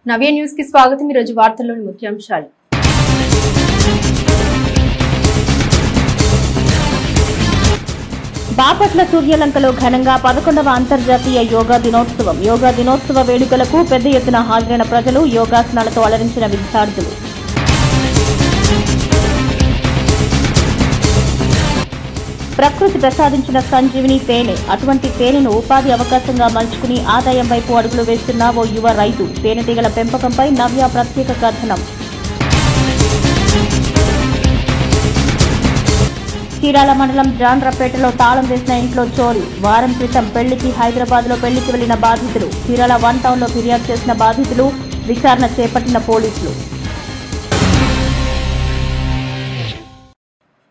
నవ్య news కి స్వాగతం। ఈ రోజు వార్తల్లోని ముఖ్యాంశాలు। బాపట్ల సూర్యలంకలో ఘనంగా 11వ అంతర్జాతీయ యోగా దినోత్సవం। యోగా దినోత్సవ వేడుకలకు పెద్ద ఎత్తున హాజరైన ప్రజలు, యోగాసనాలతో అలరించిన విద్యార్థులు। ప్రకృతి ప్రసాదించిన సంజీవిని తేనె, అటువంటి తేనెను ఉపాధి అవకాశంగా మలుచుకుని ఆదాయం వైపు అడుగులు వేస్తున్న ఓ యువ రైతు। తేనెటీగల పెంపకంపై నవ్య ప్రత్యేక కథనం। చీరాల మండలం జాండ్రపేటలో తాళం వేసిన ఇంట్లో చోరీ। వారం క్రితం హైదరాబాద్ లో పెళ్లికి వెళ్లిన బాధితులు। చీరాల 1 టౌన్ లో ఫిర్యాదు చేసిన బాధితులు, విచారణ చేపట్టిన పోలీసులు।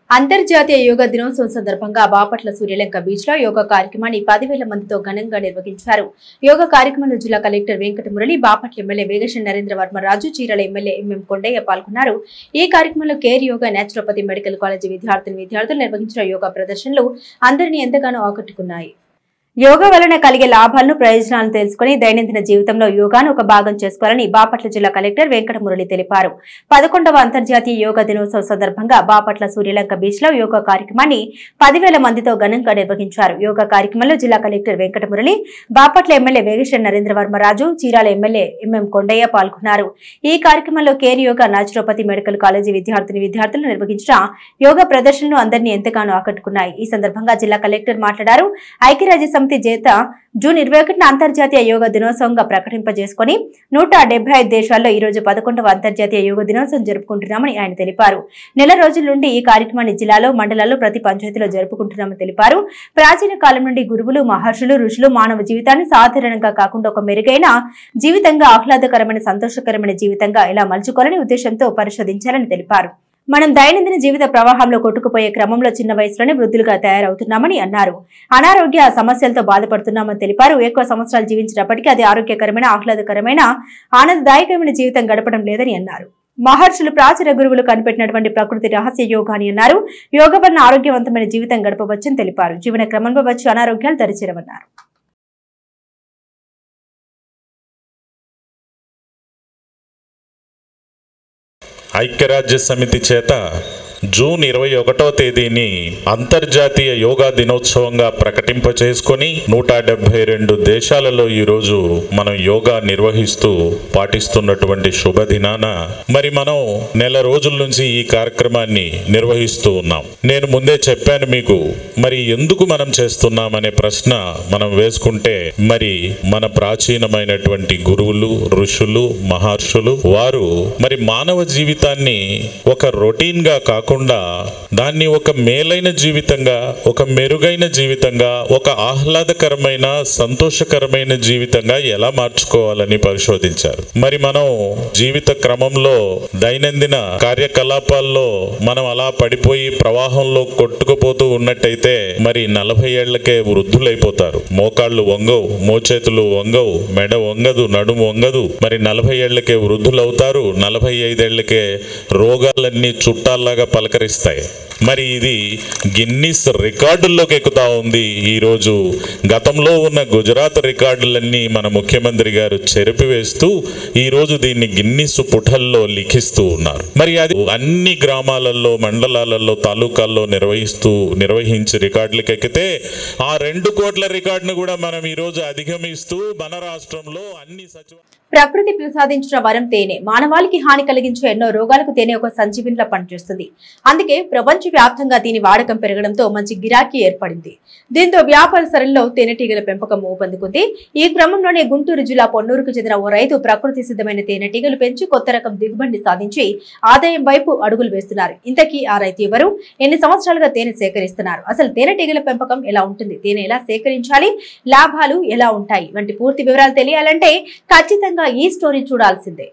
అంతర్జాతీయ యోగా దినోత్సవం సందర్భంగా బాపట్ల సూర్యలంక బీచ్ లో యోగా కార్యక్రమాన్ని 10,000 మందితో ఘనంగా నిర్వహించారు। యోగా కార్యక్రమంలో జిల్లా కలెక్టర్ వెంకటమురళి, బాపట్ల ఎమ్మెల్యే వేగేశ్వర నరేంద్ర వర్మ రాజు, చీరాల ఎమ్మెల్యే ఎంఎం కొండయ్య పాల్గొన్నారు। ఈ కార్యక్రమంలో care yoga naturopathy medical college విద్యార్థులు నిర్వహించిన యోగా ప్రదర్శనలు అందరినీ ఎంతగానో ఆకట్టుకున్నాయి। యోగా వలన కలిగే లాభాలను, ప్రయోజనాలను తెలుసుకుని దైనందిన జీవితంలో యోగాను ఒక భాగం చేసుకోవాలని బాపట్ల జిల్లా కలెక్టర్ వెంకటమురళి తెలిపారు। 11వ అంతర్జాతీయ యోగా దినోత్సవం సందర్భంగా బాపట్ల సూర్యలంక బీచ్ లో యోగా కార్యక్రమాన్ని 10,000 మందితో ఘనంగా నిర్వహించారు। యోగా కార్యక్రమంలో జిల్లా collector Venkata Murali, Bapatla MLA Vegeshwara Narendra Varmaraju, Chirala MLA MM Kondaiah పాల్గొన్నారు। ఈ కార్యక్రమంలో care yoga naturopathy medical college విద్యార్థులు నిర్వహించిన యోగా ప్రదర్శనలు అందరినీ ఎంతగానో ఆకట్టుకున్నాయి। ఈ సందర్భంగా జిల్లా కలెక్టర్ మాట్లాడారు। ఐక్యరాజ్య సమితి చేత జూన్ 21న అంతర్జాతీయ యోగా దినోత్సవంగా ప్రకటింపజేసుకుని 175 దేశాల్లో ఈ రోజు 11వ అంతర్జాతీయ యోగా దినోత్సవం జరుపుకుంటున్నామని ఆయన తెలిపారు। నెల రోజుల నుండి ఈ కార్యక్రమాన్ని జిల్లాలో, మండలాల్లో ప్రతి పంచాయతీలో జరుపుకుంటున్నామని తెలిపారు। ప్రాచీన కాలం నుండి గురువులు, మహర్షులు, ఋషులు మానవ జీవితాన్ని సాధారణంగా కాకుండా ఒక మెరుగైన జీవితంగా, ఆహ్లాదకరమైన, సంతోషకరమైన జీవితంగా ఎలా మలుచుకోవాలని ఉద్దేశంతో పరిశోధించాలని తెలిపారు। మనం దైనందిన జీవిత ప్రవాహంలో కొట్టుకుపోయే క్రమంలో చిన్న వయసులోనే వృద్ధులుగా తయారవుతున్నామని అన్నారు। అనారోగ్య సమస్యలతో బాధపడుతున్నామని తెలిపారు। ఎక్కువ సంవత్సరాలు జీవించినప్పటికీ అది ఆరోగ్యకరమైన, ఆహ్లాదకరమైన, ఆనందదాయకమైన జీవితం గడపడం లేదని అన్నారు। మహర్షులు, ప్రాచీన గురువులు కనిపెట్టినటువంటి ప్రకృతి రహస్య యోగా అని అన్నారు। యోగ వలన ఆరోగ్యవంతమైన జీవితం గడపవచ్చని తెలిపారు। జీవన క్రమంలో వచ్చే అనారోగ్యాలు దరిచేరవన్నారు। ఐక్యరాజ్య సమితి చేత జూన్ 21వ తేదీని అంతర్జాతీయ యోగా దినోత్సవంగా ప్రకటింపచేసుకొని 172 దేశాలలో ఈరోజు మనం యోగా నిర్వహిస్తూ పాటిస్తున్నటువంటి శుభదినాన మరి మనం నెల రోజుల నుంచి ఈ కార్యక్రమాన్ని నిర్వహిస్తూ ఉన్నాం। నేను ముందే చెప్పాను మీకు, మరి ఎందుకు మనం చేస్తున్నామనే ప్రశ్న మనం వేసుకుంటే మరి మన ప్రాచీనమైనటువంటి గురువులు, ఋషులు, మహర్షులు వారు మరి మానవ జీవితాన్ని ఒక రొటీన్ గా కాకుండా దాన్ని ఒక మేలైన జీవితంగా, ఒక మెరుగైన జీవితంగా, ఒక ఆహ్లాదకరమైన, సంతోషకరమైన జీవితంగా ఎలా మార్చుకోవాలని పరిశోధించారు। మరి మనం జీవిత క్రమంలో, దైనందిన కార్యకలాపాల్లో మనం అలా పడిపోయి ప్రవాహంలో కొట్టుకుపోతూ ఉన్నట్టయితే మరి 40 ఏళ్లకే వృద్ధులైపోతారు। మోకాళ్ళు వంగవు, మోచేతులు వంగవు, మెడ వంగదు, నడుము వంగదు, మరి 40 ఏళ్లకే వృద్ధులవుతారు। 45 ఏళ్లకే రోగాలన్నీ చుట్టాల్లాగా పలకరిస్తాయి। మరి ఇది గిన్నిస్ రికార్డుల్లోకి ఎక్కుతా ఉంది। ఈరోజు గతంలో ఉన్న గుజరాత్ రికార్డులన్నీ మన ముఖ్యమంత్రి గారు చెరిపివేస్తూ ఈరోజు దీన్ని గిన్నిస్ పుటల్లో లిఖిస్తూ ఉన్నారు। మరి అది అన్ని గ్రామాలలో, మండలాలలో, తాలూకాల్లో నిర్వహించి రికార్డులకు ఎక్కితే ఆ 2 కోట్ల రికార్డును కూడా మనం ఈరోజు అధిగమిస్తూ మన రాష్ట్రంలో అన్ని ప్రకృతి ప్రసాదించిన వరం తేనె మానవాళికి హాని కలిగించే ఎన్నో రోగాలకు తేనె ఒక సంజీవినిలా పనిచేస్తుంది। అందుకే ప్రపంచవ్యాప్తంగా దీని వాడకం పెరగడంతో మంచి గిరాకీ ఏర్పడింది। దీంతో వ్యాపార సరళిలో తేనెటీగల పెంపకం ఊపందుకుంది। ఈ క్రమంలోనే గుంటూరు జిల్లా పొన్నూరుకు చెందిన ఓ రైతు ప్రకృతి సిద్ధమైన తేనెటీగలు పెంచి కొత్త రకం దిగుబడిని సాధించి ఆదాయం వైపు అడుగులు వేస్తున్నారు। ఇంతకీ ఆ రైతు ఎవరు? ఎన్ని సంవత్సరాలుగా తేనె సేకరిస్తున్నారు? అసలు తేనెటీగల పెంపకం ఎలా ఉంటుంది? తేనె ఎలా సేకరించాలి? లాభాలు ఎలా ఉంటాయి? వంటి పూర్తి వివరాలు తెలియాలంటే ఖచ్చితంగా ఈ స్టోరీ చూడాల్సిందే।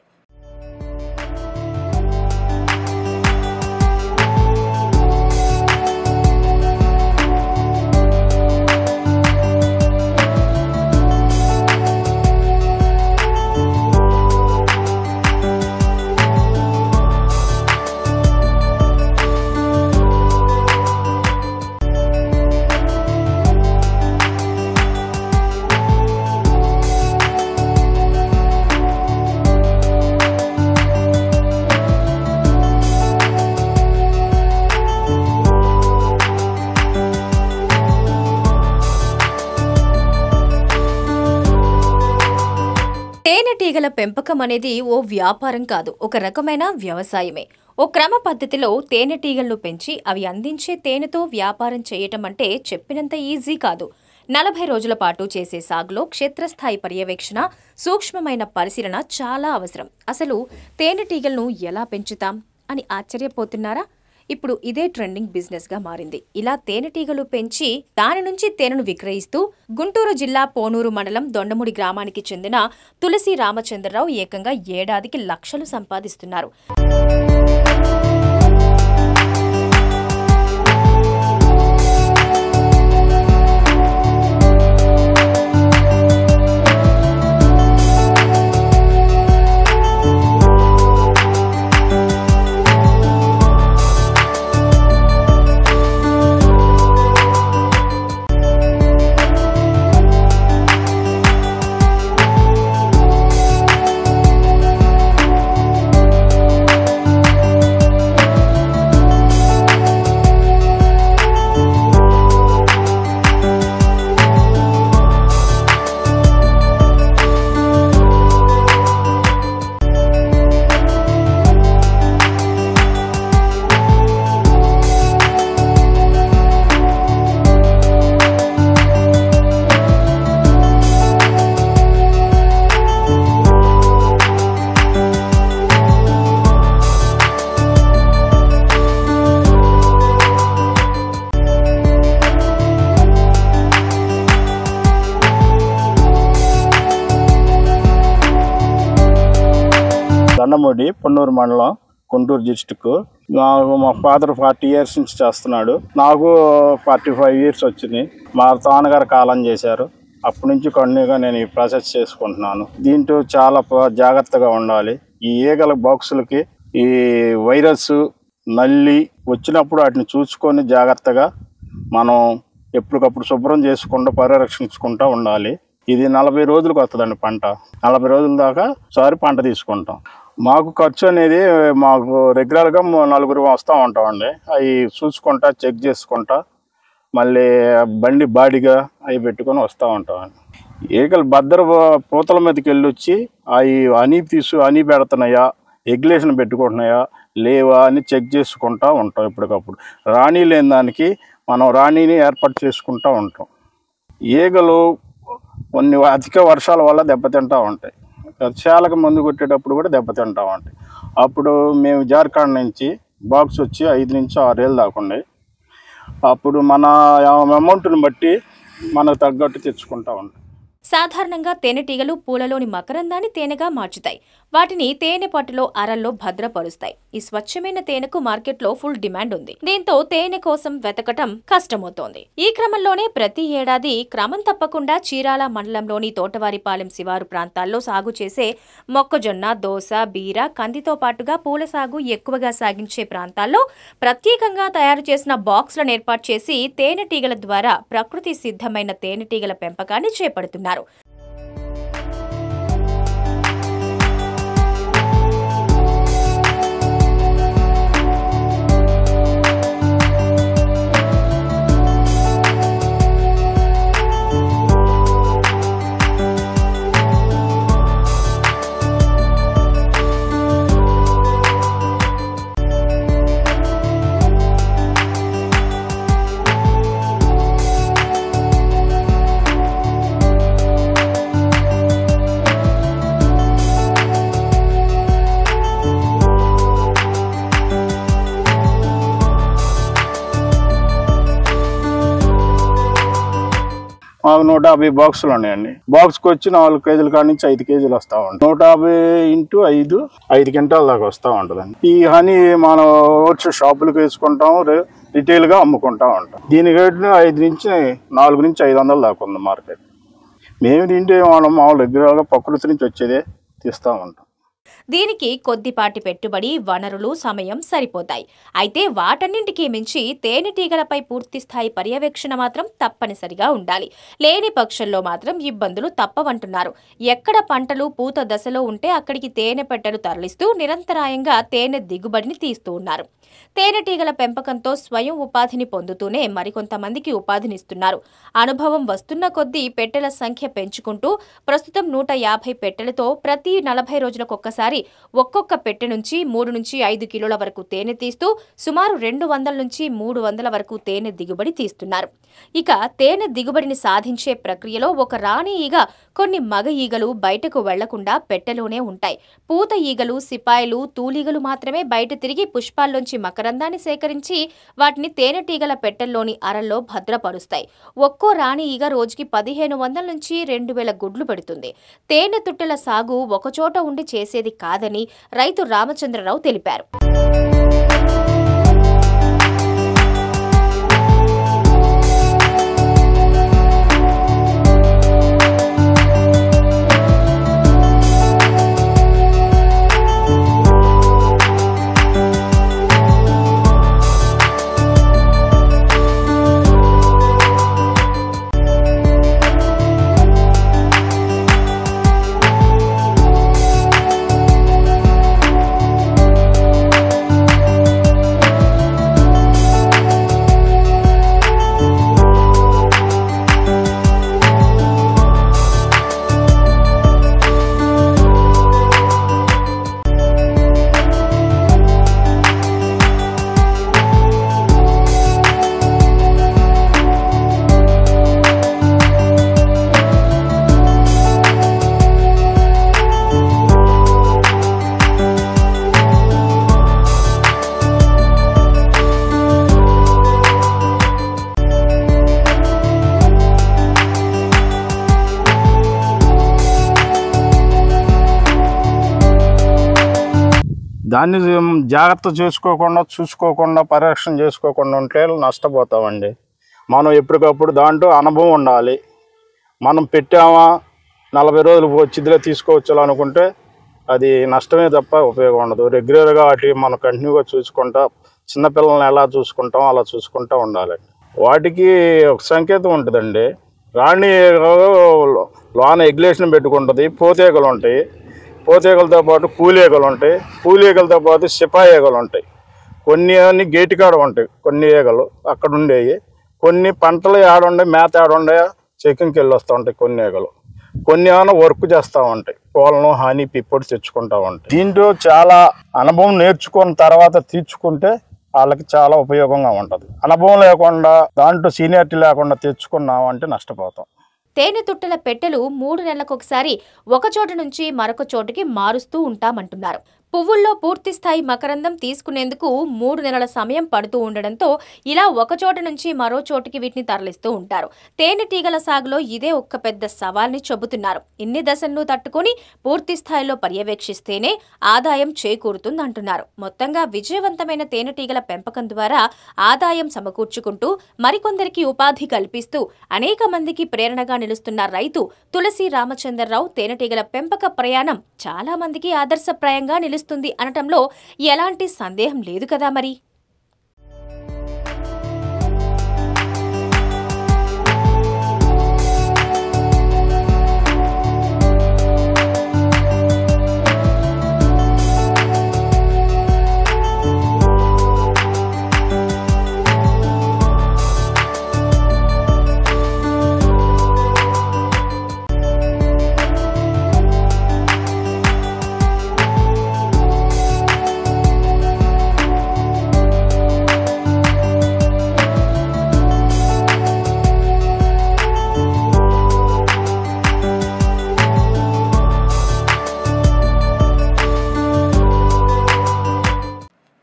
తేనెటీగల పెంపకం అనేది ఓ వ్యాపారం కాదు, ఒక రకమైన వ్యవసాయమే. ఓ క్రమ పద్ధతిలో తేనెటీగలను పెంచి అవి అందించే తేనెతో వ్యాపారం చేయటం అంటే చెప్పినంత ఈజీ కాదు. 40 రోజుల పాటు చేసే సాగులో క్షేత్రస్థాయి పర్యవేక్షణ, సూక్ష్మమైన పరిశీలన చాలా అవసరం. అసలు తేనెటీగలను ఎలా పెంచుతాం అని ఆశ్చర్యపోతున్నారా? ఇప్పుడు ఇదే ట్రెండింగ్ బిజినెస్ గా మారింది. ఇలా తేనెటీగలు పెంచి దాని నుంచి తేనెను విక్రయిస్తూ గుంటూరు జిల్లా పోనూరు మండలం దొండముడి గ్రామానికి చెందిన తులసి రామచంద్రరావు ఏకంగా ఏడాదికి లక్షలు సంపాదిస్తున్నారు. దొండముడి పొన్నూరు మండలం గుంటూరు డిస్టిక్. నాకు మా ఫాదర్ 40 years నుంచి చేస్తున్నాడు. నాకు 45 years వచ్చింది. మా తానగారు కాలం చేశారు. అప్పటి నుంచి కంటిన్యూగా నేను ఈ ప్రాసెస్ చేసుకుంటున్నాను. దీంట్లో చాలా జాగ్రత్తగా ఉండాలి. ఈ ఈగల బాక్సులకి ఈ వైరస్ నల్లి వచ్చినప్పుడు వాటిని చూసుకొని జాగ్రత్తగా మనం ఎప్పటికప్పుడు శుభ్రం చేసుకుంటూ పరిరక్షించుకుంటూ ఉండాలి. ఇది 40 రోజులకు వస్తుందండి పంట. 40 రోజుల దాకా సారి పంట తీసుకుంటాం. మాకు ఖర్చు అనేది మాకు రెగ్యులర్గా 4 వస్తూ ఉంటామండి. అవి చూసుకుంటా చెక్ చేసుకుంటా మళ్ళీ బండి బాడీగా అవి పెట్టుకొని వస్తూ ఉంటామండి. ఈగలు భద్ర పూతల మీదకి వెళ్ళి వచ్చి అవి హనీ పెడుతున్నాయా, ఎగ్లేషన్ పెట్టుకుంటున్నాయా లేవా అని చెక్ చేసుకుంటూ ఉంటాం. ఎప్పటికప్పుడు రాణి లేని దానికి మనం రాణిని ఏర్పాటు చేసుకుంటూ ఉంటాం. ఈగలు కొన్ని అధిక వర్షాల వల్ల దెబ్బతింటూ ఉంటాయి. వర్షాలకు మందు కొట్టేటప్పుడు కూడా దెబ్బతింటూ ఉంటాయి. అప్పుడు మేము జార్ఖండ్ నుంచి బాక్స్ వచ్చి 5 నుంచి 6 ఏళ్ళు దాకా ఉన్నాయి. అప్పుడు మన అమౌంట్ని బట్టి మనకు తగ్గట్టు తెచ్చుకుంటూ ఉంటాం. సాధారణంగా తేనెటీగలు పూలలోని మకరందాన్ని తేనెగా మార్చుతాయి. వాటిని తేనె పట్టులో అరల్లో భద్రపరుస్తాయి. ఈ స్వచ్ఛమైన తేనెకు మార్కెట్లో ఫుల్ డిమాండ్ ఉంది. దీంతో తేనె కోసం వెతకటం కష్టమవుతోంది. ఈ క్రమంలోనే ప్రతి ఏడాది క్రమం తప్పకుండా చీరాల మండలంలోని తోటవారిపాలెం శివారు ప్రాంతాల్లో సాగు చేసే మొక్కజొన్న, దోస, బీర, కందితో పాటుగా పూల సాగు ఎక్కువగా సాగించే ప్రాంతాల్లో ప్రత్యేకంగా తయారు చేసిన బాక్సులను ఏర్పాటు చేసి తేనెటీగల ద్వారా ప్రకృతి సిద్ధమైన తేనెటీగల పెంపకాన్ని చేపడుతున్నారు. మాకు 150 బాక్సులు ఉన్నాయండి. బాక్స్కి వచ్చి 4 కేజీల కాడి నుంచి 5 కేజీలు వస్తూ ఉంటాయి. 150 × 5 క్వింటాల దాకా వస్తూ ఉంటుందండి. ఈ హనీ మనం వచ్చి షాపులకు వేసుకుంటాం, రిటైల్గా అమ్ముకుంటూ ఉంటాం. దీని రేటు 4 నుంచి 500 దాకా ఉంది మార్కెట్. మేము తింటే మనం మామూలు రెగ్యులర్గా ప్రకృతి నుంచి వచ్చేదే తీస్తూ ఉంటాం. దీనికి కొద్దిపాటి పెట్టుబడి, వనరులు, సమయం సరిపోతాయి. అయితే వాటన్నింటికీ మించి తేనెటీగలపై పూర్తిస్థాయి పర్యవేక్షణ మాత్రం తప్పనిసరిగా ఉండాలి. లేని పక్షంలో మాత్రం ఇబ్బందులు తప్పవంటున్నారు. ఎక్కడ పంటలు పూత దశలో ఉంటే అక్కడికి తేనె పెట్టెలు తరలిస్తూ నిరంతరాయంగా తేనె దిగుబడిని తీస్తూ ఉన్నారు. తేనెటీగల పెంపకంతో స్వయం ఉపాధిని పొందుతూనే మరికొంతమందికి ఉపాధినిస్తున్నారు. అనుభవం వస్తున్న కొద్దీ పెట్టెల సంఖ్య పెంచుకుంటూ ప్రస్తుతం 150 పెట్టెలతో ప్రతి 40 రోజులకొక్కసారి ఒక్కొక్క పెట్టె నుంచి 3 నుంచి 5 కిలోల వరకు తేనె తీస్తూ సుమారు 200 నుంచి 300 వరకు తేనె దిగుబడి తీస్తున్నారు. ఇక తేనె దిగుబడిని సాధించే ప్రక్రియలో ఒక రాణి ఈగ, కొన్ని మగ ఈగలు బయటకు వెళ్లకుండా పెట్టెలోనే ఉంటాయి. పూత ఈగలు, సిపాయిలు, తూలీగలు మాత్రమే బయట తిరిగి పుష్పాల్లోంచి మకరందాన్ని సేకరించి వాటిని తేనెటీగల పెట్టెల్లోని అరల్లో భద్రపరుస్తాయి. ఒక్కో రాణి ఈగ రోజుకి 1500 నుంచి 2000 గుడ్లు పెడుతుంది. తేనె తుట్టెల సాగు ఒకచోట ఉండి చేసేది కాదని రైతు రామచంద్రరావు తెలిపారు. దాన్ని జాగ్రత్త చూసుకోకుండా పరిరక్షణ చేసుకోకుండా ఉంటే నష్టపోతామండి. మనం ఎప్పటికప్పుడు దాంట్లో అనుభవం ఉండాలి. మనం పెట్టామా 40 రోజులు వచ్చిదిలో తీసుకోవచ్చు అనుకుంటే అది నష్టమే తప్ప ఉపయోగం ఉండదు. రెగ్యులర్గా వాటి మనం కంటిన్యూగా చూసుకుంటా, చిన్నపిల్లల్ని ఎలా చూసుకుంటామో అలా చూసుకుంటూ ఉండాలండి. వాటికి ఒక సంకేతం ఉంటుందండి. రాణి లోన ఎగ్లేషన్ పెట్టుకుంటుంది, పోతేగలు ఉంటాయి, పోతేగలతో పాటు కూలీగలు ఉంటాయి, కూలీగలతో పాటు సిపాయి ఈగలు ఉంటాయి. కొన్ని అన్ని గేటికాడ ఉంటాయి, కొన్ని ఈగలు అక్కడ ఉండేవి. కొన్ని పంటలు ఆడుండే, మేత ఆడుండే చెకింగ్కి వెళ్ళి వస్తూ ఉంటాయి కొన్ని ఈగలు. కొన్ని ఏమైనా వర్క్ చేస్తూ ఉంటాయి, పూలను హాని పిప్పొడి తెచ్చుకుంటూ ఉంటాయి. దీంట్లో చాలా అనుభవం నేర్చుకున్న తర్వాత తీర్చుకుంటే వాళ్ళకి చాలా ఉపయోగంగా ఉంటుంది. అనుభవం లేకుండా దాంట్లో సీనియారిటీ లేకుండా తెచ్చుకున్నామంటే నష్టపోతాం. తేనె తుట్టెల పెట్టెలు 3 నెలలకొకసారి ఒక చోట నుంచి మరొక చోటుకి మారుస్తూ ఉంటామంటున్నారు. పువ్వుల్లో పూర్తిస్థాయి మకరందం తీసుకునేందుకు 3 నెలల సమయం పడుతూ ఉండడంతో ఇలా ఒక చోట నుంచి మరో చోటికి వీటిని తరలిస్తూ ఉంటారు. తేనెటీగల సాగులో ఇదే ఒక్క పెద్ద సవాల్ని చెబుతున్నారు. ఇన్ని దశలను తట్టుకుని పూర్తి స్థాయిలో పర్యవేక్షిస్తేనే ఆదాయం చేకూరుతుందంటున్నారు. మొత్తంగా విజయవంతమైన తేనెటీగల పెంపకం ద్వారా ఆదాయం సమకూర్చుకుంటూ మరికొందరికి ఉపాధి కల్పిస్తూ అనేక మందికి ప్రేరణగా నిలుస్తున్న రైతు తులసి రామచంద్రరావు తేనెటీగల పెంపక ప్రయాణం చాలా మందికి ఆదర్శప్రాయంగా నిలుస్తుంది అనటంలో ఎలాంటి సందేహం లేదు కదా మరి.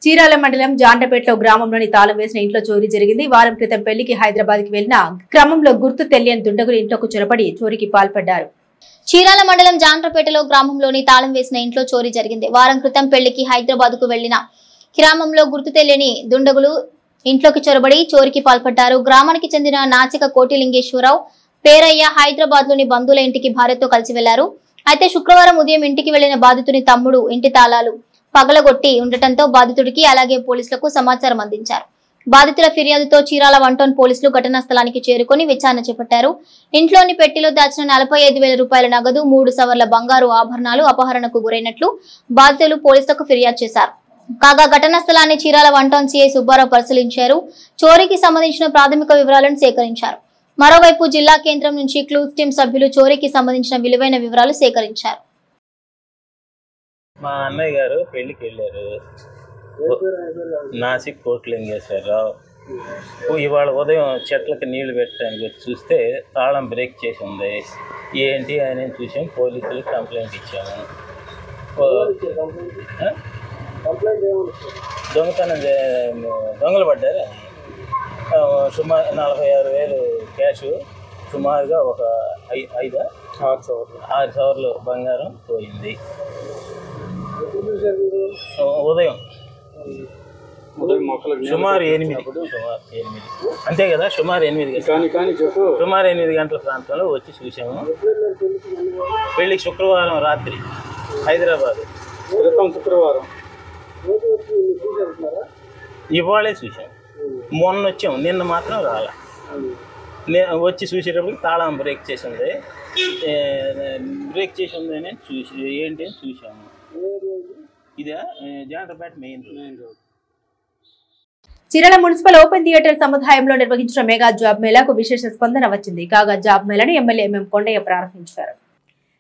చీరాల మండలం జాండ్రపేటలో గ్రామంలోని తాళం వేసిన ఇంట్లో చోరీ జరిగింది. వారం క్రితం పెళ్లికి హైదరాబాద్ కి వెళ్లిన క్రమంలో గుర్తు తెలియని దుండగులు ఇంట్లోకి చొరబడి చోరీకి పాల్పడ్డారు. చీరాల మండలం జాండ్రపేటలో గ్రామంలోని తాళం వేసిన ఇంట్లో చోరీ జరిగింది. వారం క్రితం పెళ్లికి హైదరాబాద్ కు వెళ్లిన గ్రామంలో గుర్తు తెలియని దుండగులు ఇంట్లోకి చొరబడి చోరీకి పాల్పడ్డారు. గ్రామానికి చెందిన నాచిక కోటిలింగేశ్వరరావు పేరయ్య హైదరాబాద్ లోని బంధువుల ఇంటికి భార్యతో కలిసి వెళ్లారు. అయితే శుక్రవారం ఉదయం ఇంటికి వెళ్లిన బాధితుని తమ్ముడు ఇంటి తాళాలు పగలగొట్టి ఉండటంతో బాధితుడికి అలాగే పోలీసులకు సమాచారం అందించారు. బాధితుల ఫిర్యాదుతో చీరాల 1 టౌన్ పోలీసులు ఘటనా స్థలానికి చేరుకుని విచారణ చేపట్టారు. ఇంట్లోని పెట్టెలో దాచిన 45,000 రూపాయల నగదు, 3 సవర్ల బంగారు ఆభరణాలు అపహరణకు గురైనట్లు బాధితులు పోలీసులకు ఫిర్యాదు చేశారు. కాగా ఘటనా స్థలాన్ని చీరాల 1 టౌన్ సిఐ సుబ్బారావు పరిశీలించారు. చోరీకి సంబంధించిన ప్రాథమిక వివరాలను సేకరించారు. మరోవైపు జిల్లా కేంద్రం నుంచి క్లూస్ టీం సభ్యులు చోరీకి సంబంధించిన విలువైన వివరాలు సేకరించారు. మా అన్నయ్య గారు పెళ్లికి వెళ్ళారు. నాసిక్ కోట్లింగేశ్వరరావు. ఇవాళ ఉదయం చెట్లకి నీళ్లు పెట్టడానికి చూస్తే తాళం బ్రేక్ చేసి ఉంది. ఏంటి అని చూసాం. పోలీసులకు కంప్లైంట్ ఇచ్చాము. దొంగలు పడ్డారు. సుమారు 46,000 క్యాష్, సుమారుగా ఒక 6 సవర్లు బంగారం పోయింది. ఉదయం సుమారు 8 అంతే కదా, సుమారు 8 గంటల ప్రాంతంలో వచ్చి చూసాము. పెళ్ళికి శుక్రవారం రాత్రి హైదరాబాద్. శుక్రవారం ఇవాళే చూసాం. మొన్న వచ్చాము, నిన్న మాత్రం రాలే. వచ్చి చూసేటప్పటికి తాళం బ్రేక్ చేసి ఉంది. అని చూసి ఏంటి అని చూసాము. ఇదే Jandrapeta main road. Chirala municipal open theatre సముదాయంలో నిర్వహించిన మెగా జాబ్ మేళాకు విశేష స్పందన వచ్చింది. కాగా జాబ్ మేళాను ఎమ్మెల్యే ఎంఎం కొండయ్య ప్రారంభించారు.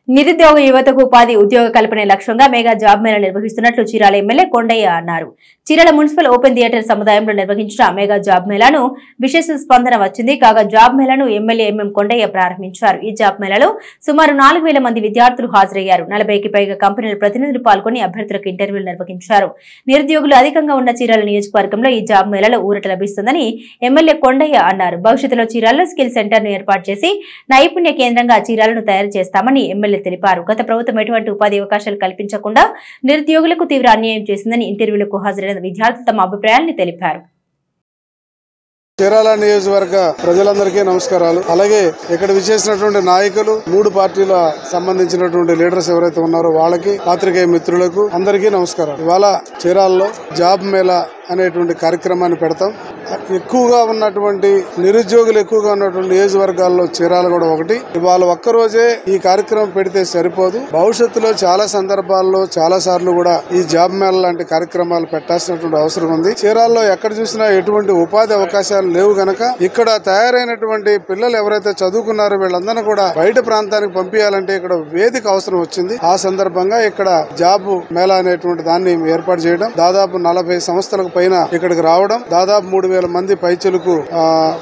నిరుద్యోగ యువతకు ఉపాధి ఉద్యోగ కల్పనే లక్ష్యంగా మెగా జాబ్ మేళా నిర్వహిస్తున్నట్లు చీరాల ఎమ్మెల్యే కొండయ్య అన్నారు. చీరాల మున్సిపల్ ఓపెన్ థియేటర్ సముదాయంలో నిర్వహించిన మెగా జాబ్ మేళాను విశేష స్పందన వచ్చింది. కాగా జాబ్ మేళాను ఎమ్మెల్యే ఎంఎం కొండయ్య ప్రారంభించారు. ఈ జాబ్ మేళాలో సుమారు 4,000 మంది విద్యార్థులు హాజరయ్యారు. 40కి పైగా కంపెనీల ప్రతినిధులు పాల్గొని అభ్యర్థులకు ఇంటర్వ్యూలు నిర్వహించారు. నిరుద్యోగులు అధికంగా ఉన్న చీరాల నియోజకవర్గంలో ఈ జాబ్ మేళాలో ఊరట లభిస్తుందని ఎమ్మెల్యే కొండయ్య అన్నారు. భవిష్యత్తులో చీరాలలో స్కిల్ సెంటర్ ను ఏర్పాటు చేసి నైపుణ్య కేంద్రంగా చీరాలను తయారు చేస్తామని ఎమ్మెల్యే తెలిపారు. గత ప్రభుత్వం ఎటువంటి ఉపాధి అవకాశాలు కల్పించకుండా నిరుద్యోగులకు తీవ్ర అన్యాయం చేసిందని ఇంటర్వ్యూలకు హాజరైన విద్యార్థులు తమ అభిప్రాయాన్ని తెలిపారు. చీరాల నియోజకవర్గ ప్రజలందరికీ నమస్కారాలు. అలాగే ఇక్కడ విచ్చేసినటువంటి నాయకులు, 3 పార్టీల సంబంధించినటువంటి లీడర్స్ ఎవరైతే ఉన్నారో వాళ్ళకి, పాత్రికేయ మిత్రులకు అందరికీ నమస్కారాలు. ఇవాళ చీరాలలో జాబ్ మేళా అనేటువంటి కార్యక్రమాన్ని పెడతాం. ఎక్కువగా ఉన్నటువంటి నిరుద్యోగులు ఎక్కువగా ఉన్నటువంటి నియోజకవర్గాల్లో చీరాల కూడా ఒకటి. ఇవాళ ఒక్కరోజే ఈ కార్యక్రమం పెడితే సరిపోదు. భవిష్యత్తులో చాలా సందర్భాల్లో చాలా సార్లు కూడా ఈ జాబ్ మేళా లాంటి కార్యక్రమాలు పెట్టాల్సినటువంటి అవసరం ఉంది. చీరాల్లో ఎక్కడ చూసినా ఎటువంటి ఉపాధి అవకాశాలు లేవు గనక ఇక్కడ తయారైనటువంటి పిల్లలు ఎవరైతే చదువుకున్నారో వీళ్ళందరినీ కూడా బయట ప్రాంతానికి పంపించాలంటే ఇక్కడ వేదిక అవసరం వచ్చింది. ఆ సందర్భంగా ఇక్కడ జాబ్ మేళా అనేటువంటి దాన్ని ఏర్పాటు చేయడం, దాదాపు 40 సంస్థలకు పైన ఇక్కడికి రావడం, దాదాపు 3,000 మంది పైచలకు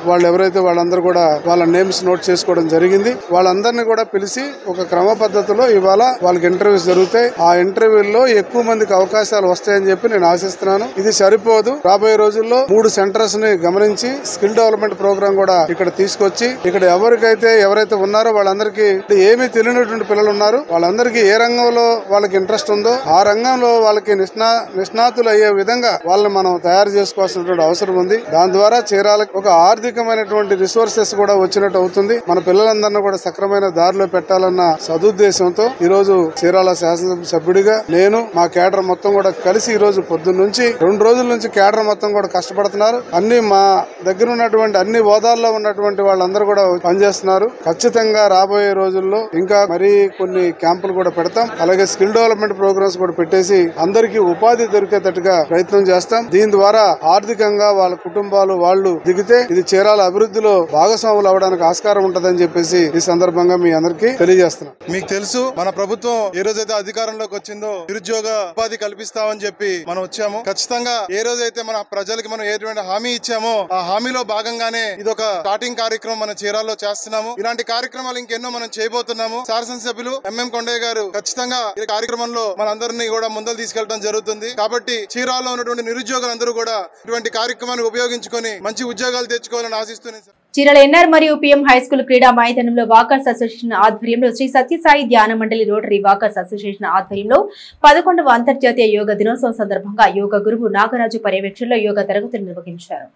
వాళ్ళు ఎవరైతే వాళ్ళందరూ కూడా వాళ్ళ నేమ్స్ నోట్ చేసుకోవడం జరిగింది. వాళ్ళందరినీ కూడా పిలిచి ఒక క్రమ పద్ధతిలో ఇవాళ వాళ్ళకి ఇంటర్వ్యూస్ జరుగుతాయి. ఆ ఇంటర్వ్యూల్లో ఎక్కువ మందికి అవకాశాలు వస్తాయని చెప్పి నేను ఆశిస్తున్నాను. ఇది సరిపోదు. రాబోయే రోజుల్లో 3 సెంటర్స్ ని గమనించి స్కిల్ డెవలప్మెంట్ ప్రోగ్రామ్ కూడా ఇక్కడ తీసుకొచ్చి ఇక్కడ ఎవరైతే ఉన్నారో వాళ్ళందరికీ ఏమీ తెలియనటువంటి పిల్లలు ఉన్నారు, వాళ్ళందరికీ ఏ రంగంలో వాళ్ళకి ఇంట్రెస్ట్ ఉందో ఆ రంగంలో వాళ్ళకి నిష్ణాతులు అయ్యే విధంగా వాళ్ళని మనం తయారు చేసుకోవాల్సినటువంటి అవసరం ఉంది. దాని ద్వారా చీరాలకు ఒక ఆర్థికమైనటువంటి రిసోర్సెస్ కూడా వచ్చినట్టు అవుతుంది. మన పిల్లలందరినీ కూడా సక్రమైన దారిలో పెట్టాలన్న సదుద్దేశంతో ఈ రోజు చీరాల శాసనసభ సభ్యుడిగా నేను, మా కేడర్ మొత్తం కూడా కలిసి ఈ రోజు పొద్దున్న నుంచి 2 రోజుల నుంచి కేడర్ మొత్తం కూడా కష్టపడుతున్నారు. అన్ని మా దగ్గర ఉన్నటువంటి అన్ని హోదాల్లో ఉన్నటువంటి వాళ్ళందరూ కూడా పనిచేస్తున్నారు. ఖచ్చితంగా రాబోయే రోజుల్లో ఇంకా మరీ కొన్ని క్యాంపులు కూడా పెడతాం. అలాగే స్కిల్ డెవలప్మెంట్ ప్రోగ్రామ్స్ కూడా పెట్టేసి అందరికీ ఉపాధి దొరికేటట్టుగా ప్రయత్నం చేస్తాం. దీని ద్వారా ఆర్థికంగా వాళ్ళ కుటుంబాలు వాళ్ళు దిగితే ఇది చీరాల అభివృద్ధిలో భాగస్వాములు అవడానికి ఆస్కారం ఉంటదని చెప్పేసి ఈ సందర్భంగా మీ అందరికీ తెలియజేస్తున్నాం. మీకు తెలుసు మన ప్రభుత్వం ఏ రోజైతే అధికారంలోకి వచ్చిందో నిరుద్యోగ ఉపాధి కల్పిస్తామని చెప్పి మనం వచ్చాము. ఖచ్చితంగా ఏ రోజైతే మన ప్రజలకి మనం ఎటువంటి హామీ ఇచ్చామో ఆ హామీలో భాగంగానే ఇదొక స్టార్టింగ్ కార్యక్రమం మన చీరాల్లో చేస్తున్నాము. ఇలాంటి కార్యక్రమాలు ఇంకెన్నో మనం చేయబోతున్నాము. శాసనసభ్యులు ఎంఎం కొండయ్య గారు ఖచ్చితంగా ఈ కార్యక్రమంలో మనందరినీ కూడా ముందలు తీసుకెళ్లడం జరుగుతుంది. కాబట్టి చీరాల్లో ఉన్నటువంటి నిరుద్యోగులందరూ కూడా ఇటువంటి కార్యక్రమాన్ని ఉపయోగించుకొని మంచి ఉద్యోగాలు తెచ్చుకోవాలని ఆశిస్తున్నాను. చీరాల ఎన్ఆర్ మరియు పిఎం హైస్కూల్ క్రీడా మైదానంలో వాకర్స్ అసోసియేషన్ ఆధ్వర్యంలో శ్రీ సత్యసాయి ధ్యాన మండలి రోటరీ వాకర్స్ అసోసియేషన్ ఆధ్వర్యంలో 11వ అంతర్జాతీయ యోగా దినోత్సవం సందర్భంగా యోగా గురువు నాగరాజు పర్యవేక్షణలో యోగా తరగతులు నిర్వహించారు.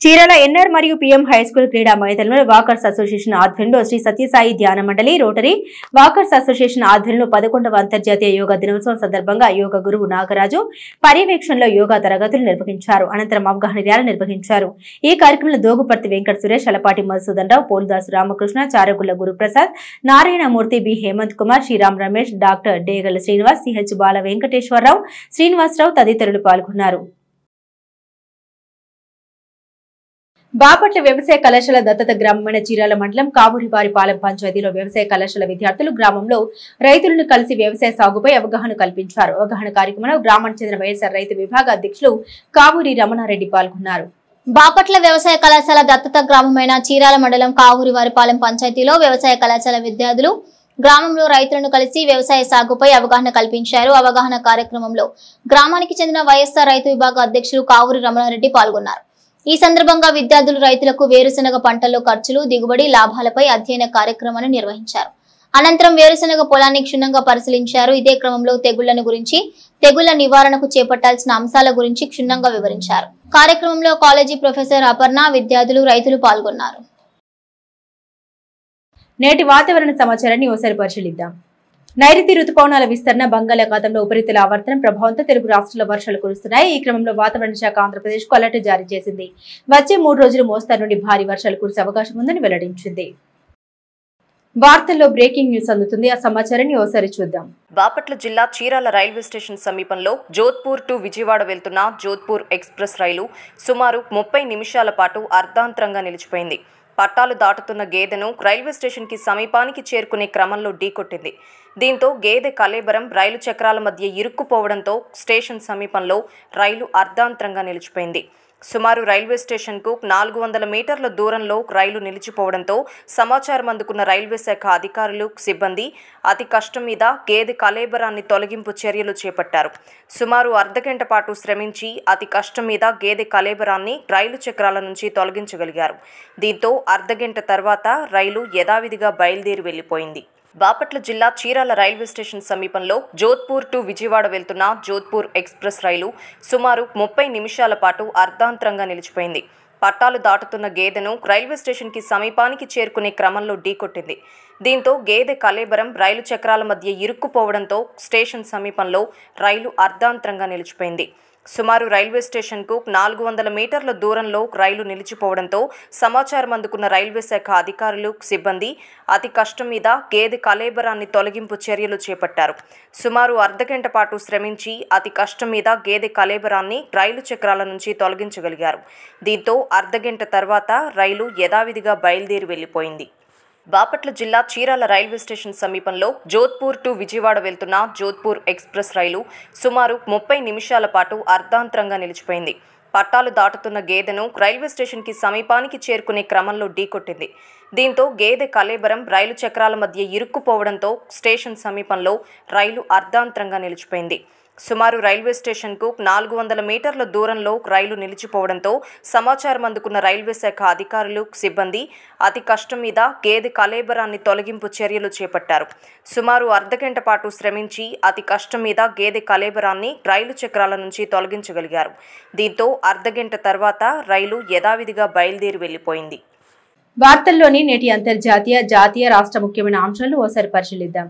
చీరాల ఎన్ఆర్ మరియు పీఎం హైస్కూల్ క్రీడా మైదానంలో వాకర్స్ అసోసియేషన్ ఆధ్వర్యంలో శ్రీ సత్యసాయి ధ్యాన మండలి రోటరీ వాకర్స్ అసోసియేషన్ ఆధ్వర్యంలో 11వ అంతర్జాతీయ యోగా దినోత్సవం సందర్భంగా యోగా గురువు నాగరాజు పర్యవేక్షణలో యోగా తరగతులు నిర్వహించారు. అనంతరం అవగాహన ర్యాలీ నిర్వహించారు. ఈ కార్యక్రమంలో దోగుపర్తి వెంకట సురేష్, అలపాటి మధుసూదన్ రావు, పోలుదాసు రామకృష్ణ, చారగుళ్ల గురుప్రసాద్, నారాయణమూర్తి, బి హేమంత్ కుమార్, శ్రీరామ్ రమేష్, డాక్టర్ డేగల శ్రీనివాస్, సిహెచ్ బాల వెంకటేశ్వరరావు, శ్రీనివాసరావు తదితరులు పాల్గొన్నారు. బాపట్ల వ్యవసాయ కళాశాల దత్తత గ్రామమైన చీరాల మండలం కావూరివారిపాలెం పంచాయతీలో వ్యవసాయ కళాశాల విద్యార్థులు గ్రామంలో రైతులను కలిసి వ్యవసాయ సాగుపై అవగాహన కల్పించారు. అవగాహన కార్యక్రమంలో గ్రామానికి చెందిన వైఎస్ఆర్ రైతు విభాగ అధ్యక్షులు కావూరి రమణారెడ్డి పాల్గొన్నారు. బాపట్ల వ్యవసాయ కళాశాల దత్తత గ్రామమైన చీరాల మండలం కావూరివారిపాలెం పంచాయతీలో వ్యవసాయ కళాశాల విద్యార్థులు గ్రామంలో రైతులను కలిసి వ్యవసాయ సాగుపై అవగాహన కల్పించారు. అవగాహన కార్యక్రమంలో గ్రామానికి చెందిన వైఎస్ఆర్ రైతు విభాగ అధ్యక్షులు కావూరి రమణారెడ్డి పాల్గొన్నారు. ఈ సందర్భంగా విద్యార్థులు రైతులకు వేరుశనగ పంటల్లో ఖర్చులు, దిగుబడి, లాభాలపై అధ్యయన కార్యక్రమాన్ని నిర్వహించారు. అనంతరం వేరుశనగ పొలాన్ని క్షుణ్ణంగా పరిశీలించారు. ఇదే క్రమంలో తెగుళ్లను గురించి, తెగుళ్ల నివారణకు చేపట్టాల్సిన అంశాల గురించి క్షుణ్ణంగా వివరించారు. కార్యక్రమంలో కాలేజీ ప్రొఫెసర్ అపర్ణ, విద్యార్థులు, రైతులు పాల్గొన్నారు. నేటి వాతావరణ సమాచారాన్ని ఓసారి పరిశీలిద్దాం. నైరుతి రుతుపవనాల విస్తరణ, బంగాళాఖాతంలో ఉపరితల ఆవర్తనం ప్రభావంతో తెలుగు రాష్ట్రాల వర్షాలు కురుస్తున్నాయి. ఈ క్రమంలో వాతావరణ శాఖ ఆంధ్రప్రదేశ్ కు అలర్ట్ జారీ చేసింది. వచ్చే 3 రోజులు మోస్తారు నుండి భారీ వర్షాలు కురిసే అవకాశం ఉందని వెల్లడించింది. వార్తల్లో బ్రేకింగ్ న్యూస్ అందుతుంది. ఆ సమాచారాన్ని ఓసారి చూద్దాం. బాపట్ల జిల్లా చీరాల రైల్వే స్టేషన్ సమీపంలో జోధ్పూర్ టు విజయవాడ వెళ్తున్న జోధ్పూర్ ఎక్స్ప్రెస్ రైలు సుమారు 30 నిమిషాల పాటు అర్ధాంతరంగా నిలిచిపోయింది. పట్టాలు దాటుతున్న గేదెను రైల్వే స్టేషన్కి సమీపానికి చేరుకునే క్రమంలో ఢీకొట్టింది. దీంతో గేదె కలేబరం రైలు చక్రాల మధ్య ఇరుక్కుపోవడంతో స్టేషన్ సమీపంలో రైలు అర్ధాంతరంగా నిలిచిపోయింది. సుమారు రైల్వే స్టేషన్కు 400 మీటర్ల దూరంలో రైలు నిలిచిపోవడంతో సమాచారం అందుకున్న రైల్వే శాఖ అధికారులు, సిబ్బంది అతి కష్టం మీద గేదె కలేబరాన్ని తొలగింపు చర్యలు చేపట్టారు. సుమారు అర్ధగంట పాటు శ్రమించి అతి కష్టం మీద గేదె కలేబరాన్ని రైలు చక్రాల నుంచి తొలగించగలిగారు. దీంతో అర్ధగంట తర్వాత రైలు యథావిధిగా బయలుదేరి వెళ్లిపోయింది. బాపట్ల జిల్లా చీరాల రైల్వే స్టేషన్ సమీపంలో జోధ్పూర్ టు విజయవాడ వెళ్తున్న జోధ్పూర్ ఎక్స్ప్రెస్ రైలు సుమారు 30 నిమిషాల పాటు అర్ధాంతరంగా నిలిచిపోయింది. పట్టాలు దాటుతున్న గేదెను రైల్వే స్టేషన్కి సమీపానికి చేరుకునే క్రమంలో ఢీకొట్టింది. దీంతో గేదె కలేబరం రైలు చక్రాల మధ్య ఇరుక్కుపోవడంతో స్టేషన్ సమీపంలో రైలు అర్ధాంతరంగా నిలిచిపోయింది. సుమారు రైల్వే స్టేషన్కు 400 మీటర్ల దూరంలో రైలు నిలిచిపోవడంతో సమాచారం అందుకున్న రైల్వే శాఖ అధికారులు, సిబ్బంది అతి కష్టం మీద గేదె కలేబరాన్ని తొలగింపు చర్యలు చేపట్టారు. సుమారు అర్ధగంట పాటు శ్రమించి అతి కష్టం మీద గేదె కలేబరాన్ని రైలు చక్రాల నుంచి తొలగించగలిగారు. దీంతో అర్ధగంట తర్వాత రైలు యథావిధిగా బయలుదేరి వెళ్లిపోయింది. బాపట్ల జిల్లా చీరాల రైల్వే స్టేషన్ సమీపంలో జోధ్పూర్ టు విజయవాడ వెళ్తున్న జోధ్పూర్ ఎక్స్ప్రెస్ రైలు సుమారు 30 నిమిషాల పాటు అర్ధాంతరంగా నిలిచిపోయింది. పట్టాలు దాటుతున్న గేదెను రైల్వే స్టేషన్కి సమీపానికి చేరుకునే క్రమంలో ఢీకొట్టింది. దీంతో గేదె కలేబరం రైలు చక్రాల మధ్య ఇరుక్కుపోవడంతో స్టేషన్ సమీపంలో రైలు అర్ధాంతరంగా నిలిచిపోయింది. సుమారు రైల్వే స్టేషన్కు 400 మీటర్ల దూరంలో రైలు నిలిచిపోవడంతో సమాచారం అందుకున్న రైల్వే శాఖ అధికారులు, సిబ్బంది అతి కష్టం మీద గేదె కలేబరాన్ని తొలగింపు చర్యలు చేపట్టారు. సుమారు అర్ధగంట పాటు శ్రమించి అతి కష్టం మీద గేదె కలేబరాన్ని రైలు చక్రాల నుంచి తొలగించగలిగారు. దీంతో అర్ధగంట తర్వాత రైలు యథావిధిగా బయలుదేరి వెళ్లిపోయింది. వార్తల్లోని నేటి అంతర్జాతీయ, జాతీయ, రాష్ట్ర ముఖ్యమైన అంశాలను ఓసారి పరిశీలిద్దాం.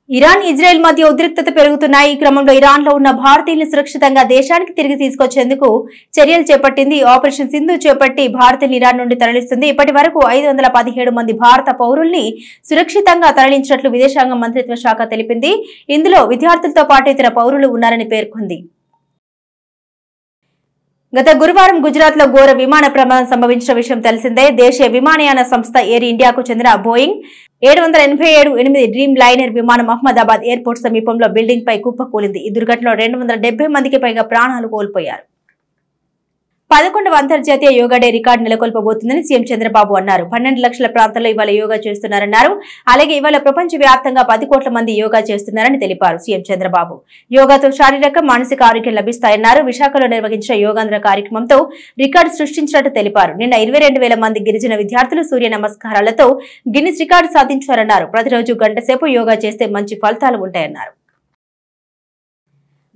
ఇరాన్, ఇజ్రాయెల్ మధ్య ఉద్రిక్తత పెరుగుతున్నాయి. ఈ క్రమంలో ఇరాన్లో ఉన్న భారతీయులను సురక్షితంగా దేశానికి తిరిగి తీసుకొచ్చేందుకు చర్యలు చేపట్టింది. ఆపరేషన్ సింధు చేపట్టి భారతీయులు ఇరాన్ నుండి తరలిస్తుంది. ఇప్పటి వరకు 517 మంది భారత పౌరుల్ని సురక్షితంగా తరలించినట్లు విదేశాంగ మంత్రిత్వ శాఖ తెలిపింది. ఇందులో విద్యార్థులతో పాటు ఇతర పౌరులు ఉన్నారని పేర్కొంది. గత గురువారం గుజరాత్ లో ఘోర విమాన ప్రమాదం సంభవించిన విషయం తెలిసిందే. దేశీయ విమానయాన సంస్థ ఎయిర్ ఇండియాకు చెందిన బోయింగ్ 787-8 డ్రీమ్ లైనర్ విమానం అహ్మదాబాద్ ఎయిర్పోర్ట్ సమీపంలో బిల్డింగ్ పై కుప్పకూలింది. ఈ దుర్ఘటనలో 270 మందికి పైగా ప్రాణాలు కోల్పోయారు. 11వ అంతర్జాతీయ యోగా డే రికార్డు నెలకొల్పబోతుందని సీఎం చంద్రబాబు అన్నారు. 12 లక్షల ప్రాంతాల్లో ఇవాళ యోగా చేస్తున్నారన్నారు. అలాగే ఇవాళ ప్రపంచ వ్యాప్తంగా 10 కోట్ల మంది యోగా చేస్తున్నారని తెలిపారు సీఎం చంద్రబాబు. యోగాతో శారీరక, మానసిక ఆరోగ్యం లభిస్తాయన్నారు. విశాఖలో నిర్వహించిన యోగాంధ్ర కార్యక్రమంతో రికార్డు సృష్టించినట్టు తెలిపారు. నిన్న 22,000 మంది గిరిజన విద్యార్థులు సూర్య నమస్కారాలతో గిన్నిస్ రికార్డు సాధించారన్నారు. ప్రతిరోజు గంట సేపు యోగా చేస్తే మంచి ఫలితాలు ఉంటాయన్నారు.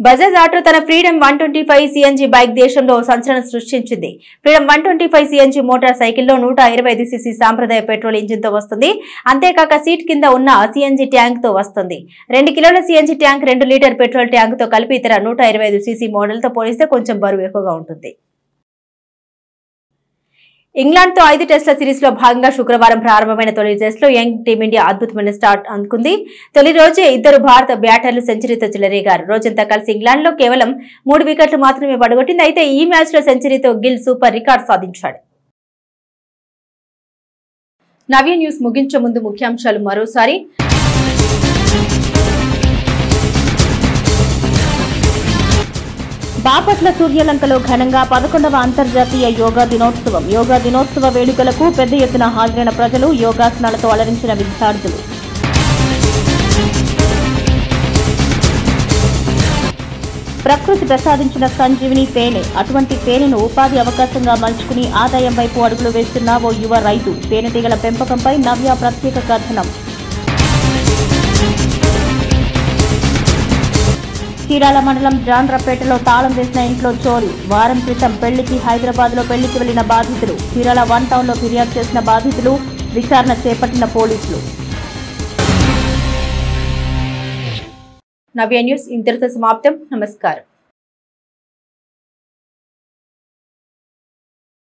బజాజ్ ఆటో తన ఫ్రీడమ్ 125 సిఎన్జి బైక్ దేశంలో సంచలనం సృష్టించింది. ఫ్రీడమ్ 125 సిఎన్జి మోటార్ సైకిల్లో 125 సిసి సాంప్రదాయ పెట్రోల్ ఇంజిన్ తో వస్తుంది. అంతేకాక సీట్ కింద ఉన్న సిఎన్జి ట్యాంక్ తో వస్తుంది. 2 కిలోల CNG tank 2 litre petrol tank తో కలిపి ఇతర 125 సిసి మోడల్ తో పోలిస్తే కొంచెం బరువు ఎక్కువగా ఉంటుంది. ఇంగ్లాండ్ తో 5 టెస్టుల సిరీస్ లో భాగంగా శుక్రవారం ప్రారంభమైన తొలి టెస్ట్ లో యంగ్ టీమిండియా అద్భుతమైన స్టార్ట్ అందుకుంది. తొలి రోజే ఇద్దరు భారత బ్యాటర్లు సెంచరీతో చెలరేగారు. రోజంతా కలిసి ఇంగ్లాండ్ లో కేవలం 3 వికెట్లు మాత్రమే పడగొట్టింది. అయితే ఈ మ్యాచ్ లో సెంచరీతో గిల్ సూపర్ రికార్డ్ సాధించాడు. నవ్య న్యూస్ ముగించే ముందు ముఖ్యాంశాలు మరోసారి. బాపట్ల సూర్యలంకలో ఘనంగా 11వ అంతర్జాతీయ యోగా దినోత్సవం. యోగా దినోత్సవ వేడుకలకు పెద్ద ఎత్తున హాజరైన ప్రజలు, యోగాసనాలతో అలరించిన విద్యార్థులు. ప్రకృతి ప్రసాదించిన సంజీవిని తేనె. అటువంటి తేనెను ఉపాధి అవకాశంగా మలుచుకుని ఆదాయం వైపు అడుగులు వేస్తున్న ఓ యువ రైతు. తేనెటీగల పెంపకంపై నవ్య ప్రత్యేక కథనం. చీరాల మండలం జాండ్రపేటలో తాళం వేసిన ఇంట్లో చోరీ. వారం క్రితం పెళ్లికి హైదరాబాద్ లో పెళ్లికి వెళ్లిన బాధితులు. చీరాల 1 టౌన్ లో ఫిర్యాదు చేసిన బాధితులు. విచారణ చేపట్టిన పోలీసులు. నవ్య న్యూస్ ఇంతటితో సమాప్తం. నమస్కారం.